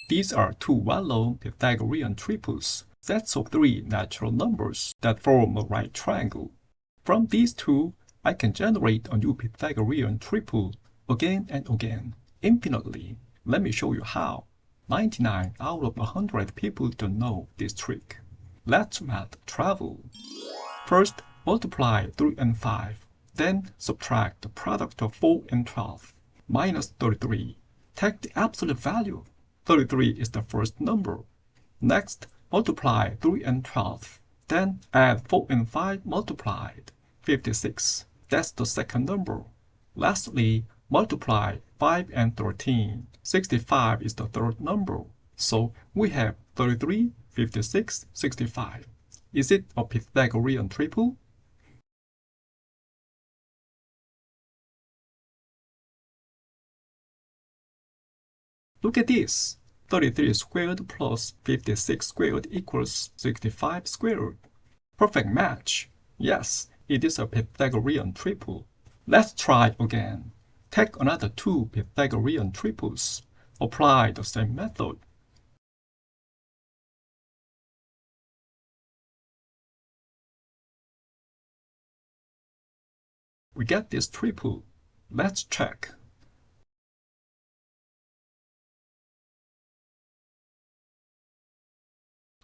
These are two well-known Pythagorean triples, sets of three natural numbers that form a right triangle. From these two, I can generate a new Pythagorean triple again and again, infinitely. Let me show you how. 99 out of 100 people don't know this trick. Let's math travel. First, multiply 3 and 5. Then subtract the product of 4 and 12. Minus 33. Take the absolute value. 33 is the first number. Next, multiply 3 and 12. Then add 4 and 5 multiplied. 56. That's the second number. Lastly, multiply 5 and 13. 65 is the third number. So we have 33, 56, 65. Is it a Pythagorean triple? Look at this. 33 squared plus 56 squared equals 65 squared. Perfect match. Yes, it is a Pythagorean triple. Let's try again. Take another two Pythagorean triples. Apply the same method. We get this triple. Let's check.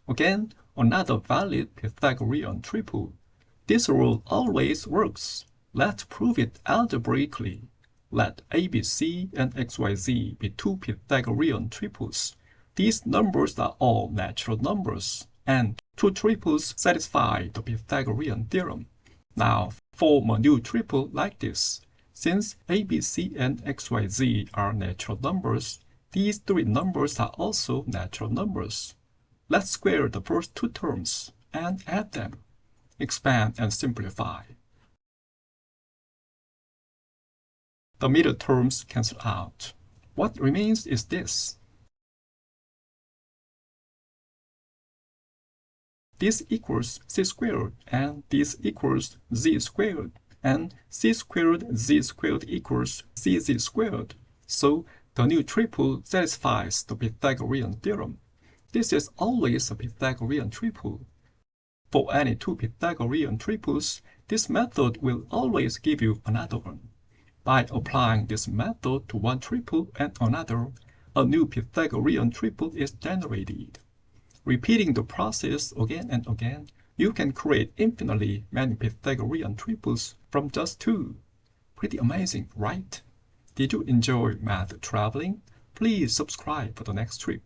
Again, another valid Pythagorean triple. This rule always works. Let's prove it algebraically. Let ABC and XYZ be two Pythagorean triples. These numbers are all natural numbers, and two triples satisfy the Pythagorean theorem. Now, form a new triple like this. Since ABC and XYZ are natural numbers, these three numbers are also natural numbers. Let's square the first two terms and add them. Expand and simplify. The middle terms cancel out. What remains is this. This equals c squared, and this equals z squared, and c squared z squared equals cz squared. So the new triple satisfies the Pythagorean theorem. This is always a Pythagorean triple. For any two Pythagorean triples, this method will always give you another one. By applying this method to one triple and another, a new Pythagorean triple is generated. Repeating the process again and again, you can create infinitely many Pythagorean triples from just two. Pretty amazing, right? Did you enjoy math traveling? Please subscribe for the next trip.